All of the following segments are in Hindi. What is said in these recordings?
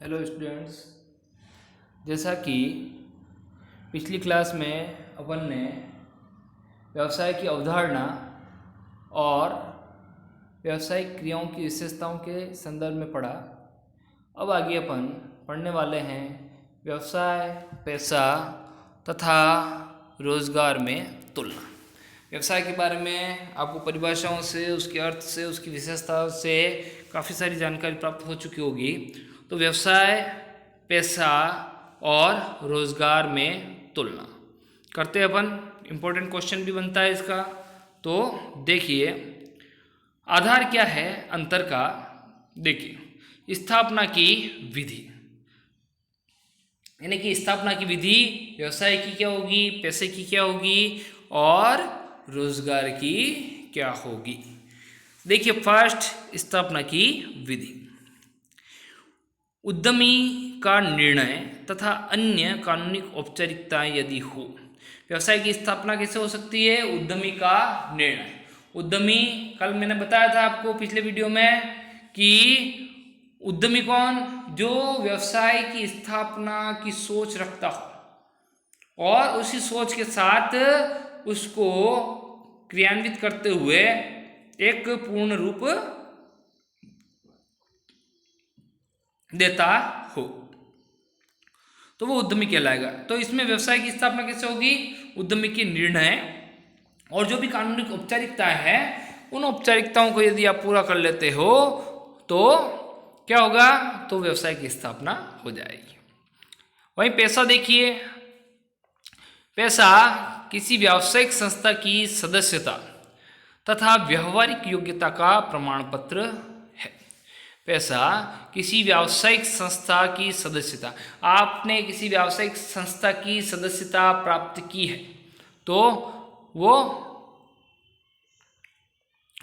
Hello students. जैसा कि पिछली क्लास में अपन ने व्यवसाय की अवधारणा और व्यावसायिक क्रियाओं की विशेषताओं के संदर्भ में पढ़ा। अब आगे अपन पढ़ने वाले हैं व्यवसाय, पैसा तथा रोजगार में तुलना। व्यवसाय के बारे में आपको परिभाषाओं से, उसके अर्थ से, उसकी विशेषताओं से काफ़ी सारी जानकारी प्राप्त हो चुकी होगी। तो व्यवसाय, पैसा और रोजगार में तुलना करते अपन। इम्पोर्टेंट क्वेश्चन भी बनता है इसका। तो देखिए, आधार क्या है अंतर का। देखिए, स्थापना की विधि, यानी कि स्थापना की विधि व्यवसाय की क्या होगी, पैसे की क्या होगी और रोजगार की क्या होगी। देखिए, फर्स्ट स्थापना की विधि। उद्यमी का निर्णय तथा अन्य कानूनी औपचारिकताएं यदि हो। व्यवसाय की स्थापना कैसे हो सकती है? उद्यमी का निर्णय। उद्यमी, कल मैंने बताया था आपको पिछले वीडियो में कि उद्यमी कौन? जो व्यवसाय की स्थापना की सोच रखता हो और उसी सोच के साथ उसको क्रियान्वित करते हुए एक पूर्ण रूप देता हो, तो वो उद्यमी कहलाएगा। तो इसमें व्यवसाय की स्थापना कैसे होगी? उद्यमी के निर्णय और जो भी कानूनी औपचारिकता है, उन औपचारिकताओं को यदि आप पूरा कर लेते हो तो क्या होगा? तो व्यवसाय की स्थापना हो जाएगी। वहीं पैसा देखिए, पैसा किसी व्यावसायिक संस्था की सदस्यता तथा व्यवहारिक योग्यता का प्रमाण पत्र है। पैसा किसी व्यावसायिक संस्था की सदस्यता, आपने किसी व्यावसायिक संस्था की सदस्यता प्राप्त की है तो वो,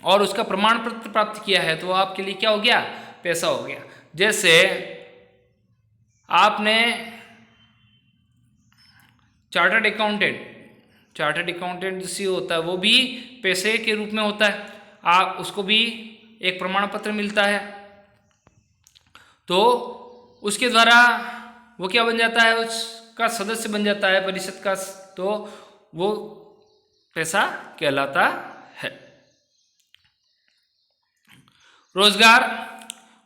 और उसका प्रमाण पत्र प्राप्त किया है तो आपके लिए क्या हो गया? पैसा हो गया। जैसे आपने चार्टर्ड अकाउंटेंट जिससे होता है वो भी पैसे के रूप में होता है। आप उसको भी एक प्रमाण पत्र मिलता है, तो उसके द्वारा वो क्या बन जाता है? उसका सदस्य बन जाता है परिषद का, तो वो पैसा कहलाता है। रोजगार,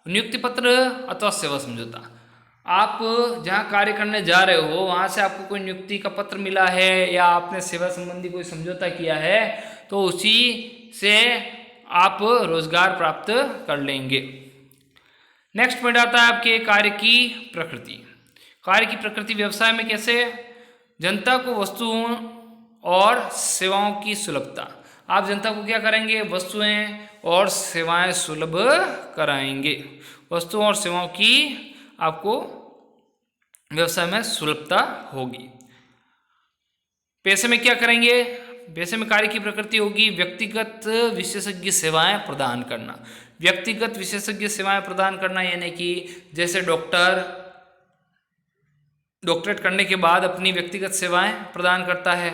नियुक्ति पत्र अथवा सेवा समझौता। आप जहाँ कार्य करने जा रहे हो वहाँ से आपको कोई नियुक्ति का पत्र मिला है या आपने सेवा संबंधी कोई समझौता किया है तो उसी से आप रोजगार प्राप्त कर लेंगे। नेक्स्ट पॉइंट आता है आपके कार्य की प्रकृति। कार्य की प्रकृति व्यवसाय में कैसे? जनता को वस्तुओं और सेवाओं की सुलभता। आप जनता को क्या करेंगे? वस्तुएं और सेवाएं सुलभ कराएंगे। वस्तुओं और सेवाओं की आपको व्यवसाय में सुलभता होगी। पैसे में क्या करेंगे? पैसे में कार्य की प्रकृति होगी व्यक्तिगत विशेषज्ञ सेवाएं प्रदान करना। व्यक्तिगत विशेषज्ञ सेवाएं प्रदान करना यानी कि जैसे डॉक्टरेट करने के बाद अपनी व्यक्तिगत सेवाएं प्रदान करता है,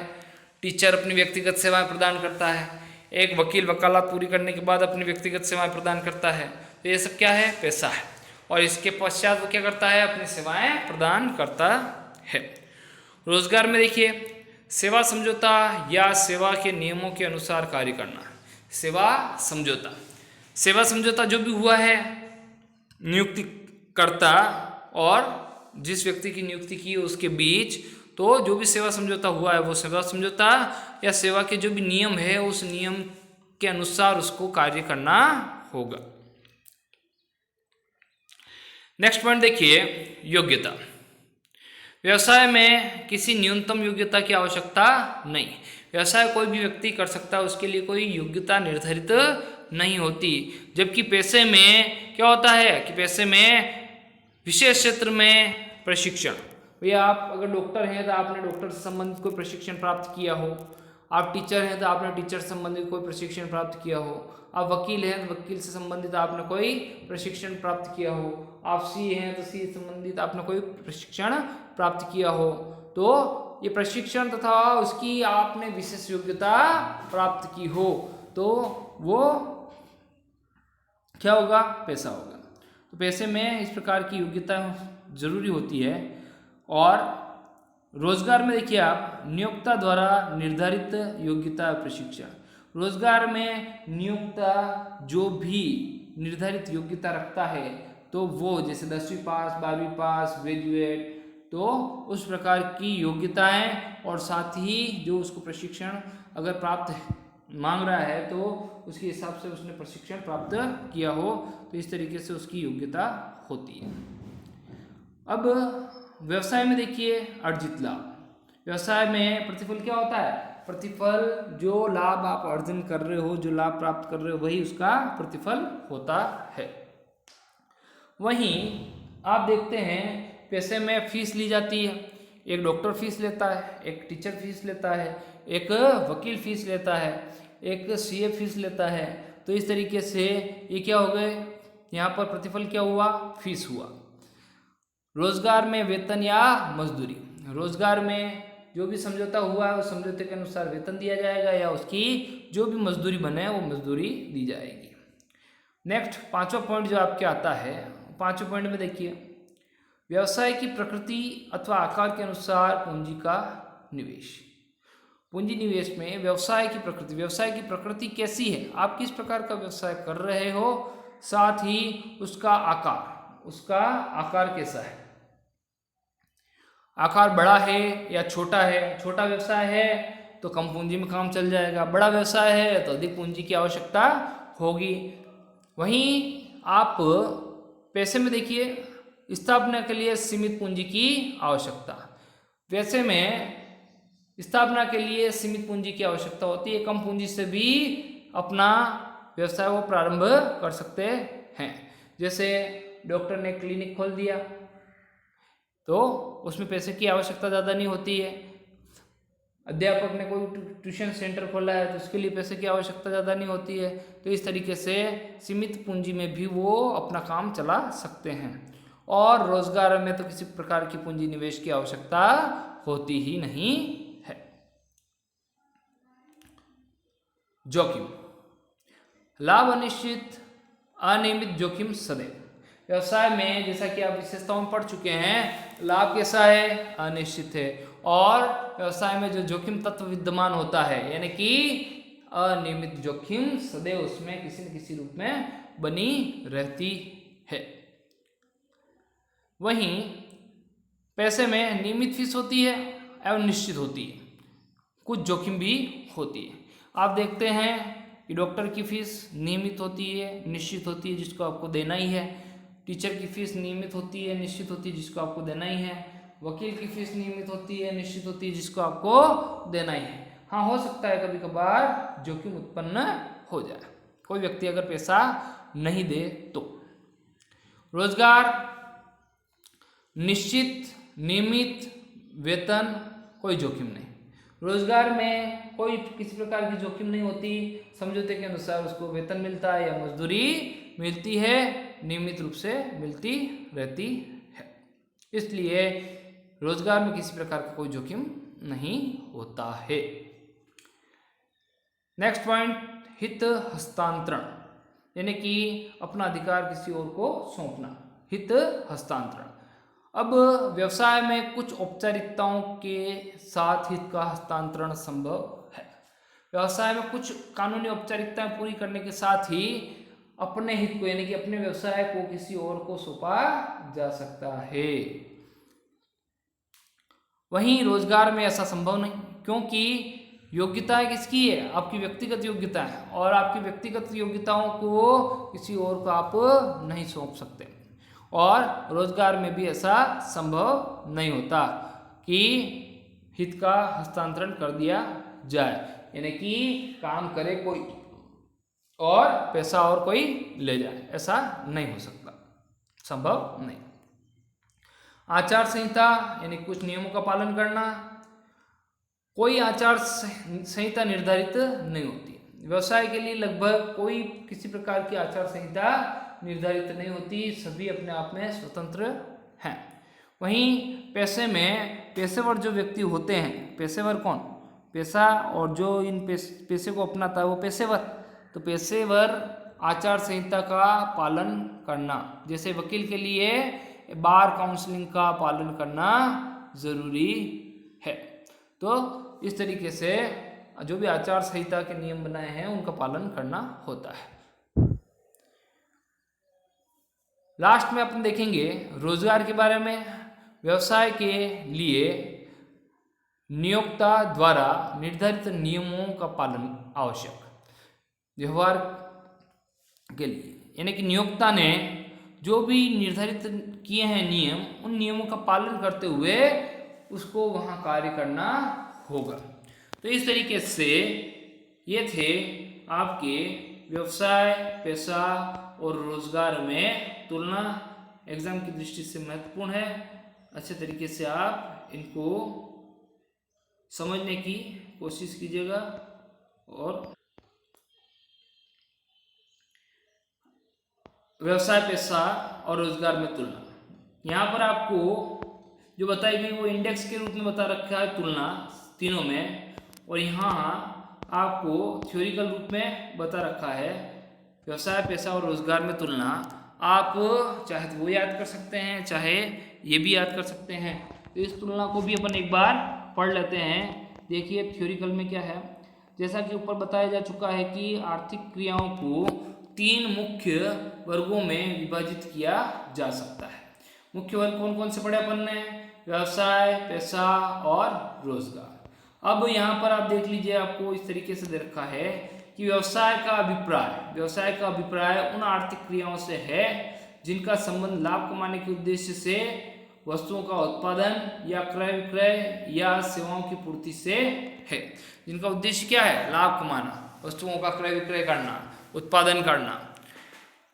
टीचर अपनी व्यक्तिगत सेवाएं प्रदान करता है, एक वकील वकालत पूरी करने के बाद अपनी व्यक्तिगत सेवाएं प्रदान करता है। तो ये सब क्या है? पैसा है। और इसके पश्चात वो क्या करता है? अपनी सेवाएं प्रदान करता है। रोजगार में देखिए, सेवा समझौता या सेवा के नियमों के अनुसार कार्य करना। सेवा समझौता जो भी हुआ है नियुक्तिकर्ता और जिस व्यक्ति की नियुक्ति की उसके बीच, तो जो भी सेवा समझौता हुआ है वो सेवा समझौता या सेवा के जो भी नियम है उस नियम के अनुसार उसको कार्य करना होगा। नेक्स्ट पॉइंट देखिए, योग्यता। व्यवसाय में किसी न्यूनतम योग्यता की आवश्यकता नहीं। व्यवसाय कोई भी व्यक्ति कर सकता है, उसके लिए कोई योग्यता निर्धारित नहीं होती। जबकि पैसे में क्या होता है कि पैसे में विशेष क्षेत्र में प्रशिक्षण। भैया आप अगर डॉक्टर हैं तो आपने डॉक्टर से संबंधित कोई प्रशिक्षण प्राप्त किया हो, आप टीचर हैं तो आपने टीचर से संबंधित कोई प्रशिक्षण प्राप्त किया हो, आप वकील हैं तो वकील से संबंधित आपने कोई प्रशिक्षण प्राप्त किया हो, आप सी हैं तो सी से संबंधित आपने कोई प्रशिक्षण प्राप्त किया हो। तो ये प्रशिक्षण तथा उसकी आपने विशेष योग्यता प्राप्त की हो तो वो क्या होगा? पैसा होगा। तो पैसे में इस प्रकार की योग्यता जरूरी होती है। और रोजगार में देखिए आप, नियोक्ता द्वारा निर्धारित योग्यता प्रशिक्षण। रोजगार में नियोक्ता जो भी निर्धारित योग्यता रखता है तो वो जैसे 10वीं पास, 12वीं पास, ग्रेजुएट, तो उस प्रकार की योग्यताएं और साथ ही जो उसको प्रशिक्षण अगर प्राप्त मांग रहा है तो उसके हिसाब से उसने प्रशिक्षण प्राप्त किया हो, तो इस तरीके से उसकी योग्यता होती है। अब व्यवसाय में देखिए अर्जित लाभ। व्यवसाय में प्रतिफल क्या होता है? प्रतिफल जो लाभ आप अर्जन कर रहे हो, जो लाभ प्राप्त कर रहे हो, वही उसका प्रतिफल होता है। वहीं आप देखते हैं पैसे में फीस ली जाती है। एक डॉक्टर फीस लेता है, एक टीचर फीस लेता है, एक वकील फीस लेता है, एक सीए फीस लेता है। तो इस तरीके से ये क्या हो गए, यहाँ पर प्रतिफल क्या हुआ? फीस हुआ। रोजगार में वेतन या मजदूरी। रोजगार में जो भी समझौता हुआ है उस समझौते के अनुसार वेतन दिया जाएगा या उसकी जो भी मजदूरी बने वो मजदूरी दी जाएगी। नेक्स्ट 5वां पॉइंट जो आपके आता है, 5वें पॉइंट में देखिए, व्यवसाय की प्रकृति अथवा आकार के अनुसार पूंजी का निवेश। पूंजी निवेश में व्यवसाय की प्रकृति कैसी है, आप किस प्रकार का व्यवसाय कर रहे हो, साथ ही उसका आकार कैसा है, आकार बड़ा है या छोटा है। छोटा व्यवसाय है तो कम पूंजी में काम चल जाएगा, बड़ा व्यवसाय है तो अधिक पूंजी की आवश्यकता होगी। वहीं आप पैसे में देखिए, स्थापना के लिए सीमित पूंजी की आवश्यकता। पैसे में स्थापना के लिए सीमित पूंजी की आवश्यकता होती है, कम पूंजी से भी अपना व्यवसाय वो प्रारंभ कर सकते हैं। जैसे डॉक्टर ने क्लिनिक खोल दिया तो उसमें पैसे की आवश्यकता ज़्यादा नहीं होती है। अध्यापक ने कोई ट्यूशन सेंटर खोला है तो उसके लिए पैसे की आवश्यकता ज़्यादा नहीं होती है। तो इस तरीके से सीमित पूंजी में भी वो अपना काम चला सकते हैं। और रोजगार में तो किसी प्रकार की पूंजी निवेश की आवश्यकता होती ही नहीं है। जोखिम, लाभ अनिश्चित, अनियमित जोखिम सदैव। व्यवसाय में जैसा कि आप विशेषताओं में पढ़ चुके हैं, लाभ कैसा है? अनिश्चित है। और व्यवसाय में जो जोखिम तत्व विद्यमान होता है यानी कि अनियमित जोखिम सदैव उसमें किसी न किसी रूप में बनी रहती है। वहीं पैसे में नियमित फीस होती है एवं निश्चित होती है, कुछ जोखिम भी होती है। आप देखते हैं कि डॉक्टर की फीस नियमित होती है, निश्चित होती है, जिसको आपको देना ही है। टीचर की फीस नियमित होती है, निश्चित होती है, जिसको आपको देना ही है। वकील की फीस नियमित होती है, निश्चित होती है, जिसको आपको देना ही है। हाँ, हो सकता है कभी कभार जोखिम उत्पन्न हो जाए, कोई व्यक्ति अगर पैसा नहीं दे तो। रोजगार निश्चित, नियमित, वेतन, कोई जोखिम नहीं। रोजगार में कोई किसी प्रकार की जोखिम नहीं होती, समझौते के अनुसार उसको वेतन मिलता है या मजदूरी मिलती है, नियमित रूप से मिलती रहती है। इसलिए रोजगार में किसी प्रकार का कोई जोखिम नहीं होता है। नेक्स्ट पॉइंट, हित हस्तांतरण, यानी कि अपना अधिकार किसी और को सौंपना, हित हस्तांतरण। अब व्यवसाय में कुछ औपचारिकताओं के साथ हित का हस्तांतरण संभव है। व्यवसाय में कुछ कानूनी औपचारिकताएं पूरी करने के साथ ही अपने हित को यानी कि अपने व्यवसाय को किसी और को सौंपा जा सकता है। वहीं रोजगार में ऐसा संभव नहीं, क्योंकि योग्यताएं किसकी है? आपकी व्यक्तिगत योग्यता है, और आपकी व्यक्तिगत योग्यताओं को किसी और को आप नहीं सौंप सकते। और रोजगार में भी ऐसा संभव नहीं होता कि हित का हस्तांतरण कर दिया जाए, यानी कि काम करे कोई और पैसा और कोई ले जाए, ऐसा नहीं हो सकता, संभव नहीं। आचार संहिता यानी कुछ नियमों का पालन करना, कोई आचार संहिता निर्धारित नहीं होती। व्यवसाय के लिए लगभग कोई किसी प्रकार की आचार संहिता निर्धारित नहीं होती, सभी अपने आप में स्वतंत्र हैं। वहीं पैसे में पेशेवर जो व्यक्ति होते हैं, पेशेवर कौन? पैसा और जो इन पैसे को अपनाता है वो पेशेवर। तो पेशेवर आचार संहिता का पालन करना, जैसे वकील के लिए बार काउंसलिंग का पालन करना जरूरी है। तो इस तरीके से जो भी आचार संहिता के नियम बनाए हैं उनका पालन करना होता है। लास्ट में अपन देखेंगे रोजगार के बारे में। व्यवसाय के लिए नियोक्ता द्वारा निर्धारित नियमों का पालन आवश्यक। व्यवहार के लिए यानी कि नियोक्ता ने जो भी निर्धारित किए हैं नियम, उन नियमों का पालन करते हुए उसको वहाँ कार्य करना होगा। तो इस तरीके से ये थे आपके व्यवसाय, पेशा और रोजगार में तुलना। एग्जाम की दृष्टि से महत्वपूर्ण है। अच्छे तरीके से आप इनको समझने की कोशिश कीजिएगा। और व्यवसाय, पेशा और रोजगार में तुलना, यहाँ पर आपको जो बताई गई वो इंडेक्स के रूप में बता रखा है तुलना तीनों में, और यहाँ आपको थ्योरिकल रूप में बता रखा है व्यवसाय, पेशा और रोजगार में तुलना। आप चाहे तो वो याद कर सकते हैं, चाहे ये भी याद कर सकते हैं। तो इस तुलना को भी अपन एक बार पढ़ लेते हैं। देखिए थ्योरिकल में क्या है। जैसा कि ऊपर बताया जा चुका है कि आर्थिक क्रियाओं को 3 मुख्य वर्गों में विभाजित किया जा सकता है। मुख्य वर्ग कौन कौन से पढ़े अपन ने? व्यवसाय, पेशा और रोजगार। अब यहाँ पर आप देख लीजिए, आपको इस तरीके से दे रखा है कि व्यवसाय का अभिप्राय उन आर्थिक क्रियाओं से है जिनका संबंध लाभ कमाने के उद्देश्य से वस्तुओं का उत्पादन या क्रय विक्रय या सेवाओं की पूर्ति से है। जिनका उद्देश्य क्या है? लाभ कमाना, वस्तुओं का क्रय विक्रय करना, उत्पादन करना।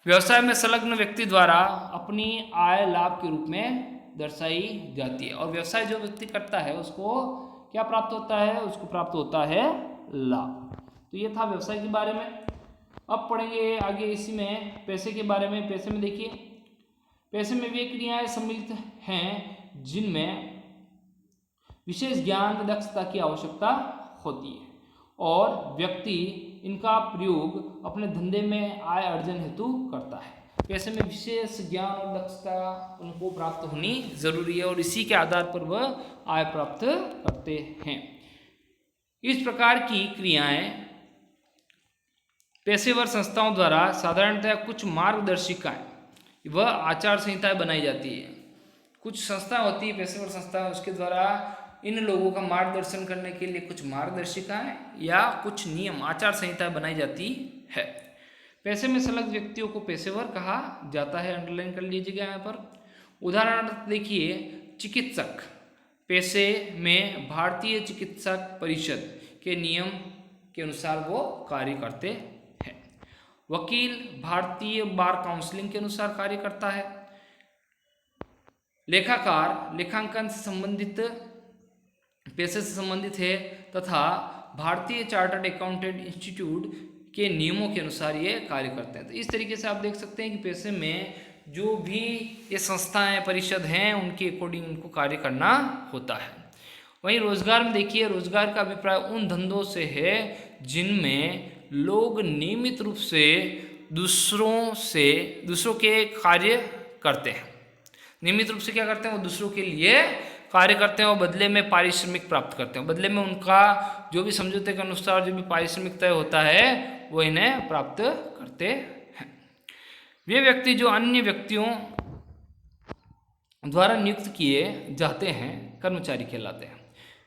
व्यवसाय में संलग्न व्यक्ति द्वारा अपनी आय लाभ के रूप में दर्शाई जाती है, और व्यवसाय जो व्यक्ति करता है उसको क्या प्राप्त होता है? उसको प्राप्त होता है लाभ। तो ये था व्यवसाय के बारे में। अब पढ़ेंगे आगे इसी में पैसे के बारे में। पैसे में देखिए, पैसे में वे क्रियाएं सम्मिलित हैं जिनमें विशेष ज्ञान, दक्षता की आवश्यकता होती है और व्यक्ति इनका प्रयोग अपने धंधे में आय अर्जन हेतु करता है। पैसे में विशेष ज्ञान और दक्षता उनको प्राप्त होनी जरूरी है और इसी के आधार पर वह आय प्राप्त करते हैं। इस प्रकार की क्रियाएं पेशेवर संस्थाओं द्वारा साधारणतः कुछ मार्गदर्शिकाएं व आचार संहिताएं बनाई जाती है। कुछ संस्था होती है पेशेवर संस्था, उसके द्वारा इन लोगों का मार्गदर्शन करने के लिए कुछ मार्गदर्शिकाएं या कुछ नियम, आचार संहिताएं बनाई जाती है। पैसे में संलग्न व्यक्तियों को पेशेवर कहा जाता है। अंडरलाइन कर लीजिएगा यहाँ पर। उदाहरण देखिए, चिकित्सक पेशे में भारतीय चिकित्सक परिषद के नियम के अनुसार वो कार्य करते हैं। वकील भारतीय बार काउंसिलिंग के अनुसार कार्य करता है। लेखाकार लेखांकन से संबंधित पेशे से संबंधित है तथा भारतीय चार्टर्ड अकाउंटेंट इंस्टीट्यूट के नियमों के अनुसार ये कार्य करते हैं। तो इस तरीके से आप देख सकते हैं कि पेशे में जो भी ये संस्थाएं, परिषद हैं, उनके अकॉर्डिंग उनको कार्य करना होता है। वहीं रोजगार में देखिए, रोजगार का अभिप्राय उन धंधों से है जिनमें लोग नियमित रूप से दूसरों के कार्य करते हैं। नियमित रूप से क्या करते हैं? वो दूसरों के लिए कार्य करते हैं और बदले में पारिश्रमिक प्राप्त करते हैं। बदले में उनका जो भी समझौते के अनुसार जो भी पारिश्रमिक तय होता है वो इन्हें प्राप्त करते हैं। वे व्यक्ति जो अन्य व्यक्तियों द्वारा नियुक्त किए जाते हैं कर्मचारी कहलाते हैं।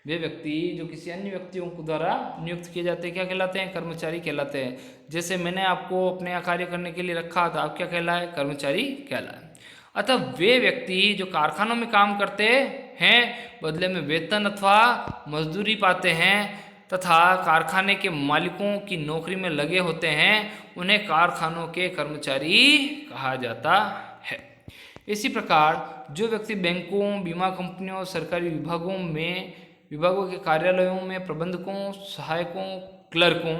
वे व्यक्ति जो किसी अन्य व्यक्तियों को द्वारा नियुक्त किए जाते हैं क्या कहलाते हैं? कर्मचारी कहलाते हैं। जैसे मैंने आपको अपने यहाँ कार्य करने के लिए रखा था, आप क्या कहलाए? कर्मचारी कहलाए। अतः वे व्यक्ति जो कारखानों में काम करते हैं बदले में वेतन अथवा मजदूरी पाते हैं तथा कारखाने के मालिकों की नौकरी में लगे होते हैं, उन्हें कारखानों के कर्मचारी कहा जाता है। इसी प्रकार जो व्यक्ति बैंकों, बीमा कंपनियों, सरकारी विभागों के कार्यालयों में प्रबंधकों, सहायकों, क्लर्कों,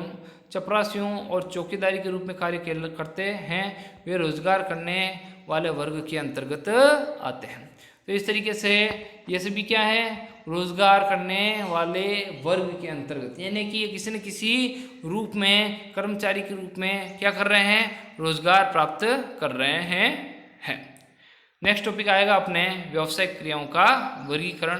चपरासियों और चौकीदारी के रूप में कार्य करते हैं, वे रोजगार करने वाले वर्ग के अंतर्गत आते हैं। तो इस तरीके से ये सभी क्या है, रोजगार करने वाले वर्ग के अंतर्गत, यानी कि किसी न किसी रूप में कर्मचारी के रूप में क्या कर रहे हैं, रोजगार प्राप्त कर रहे हैं। नेक्स्ट टॉपिक आएगा अपने व्यावसायिक क्रियाओं का वर्गीकरण।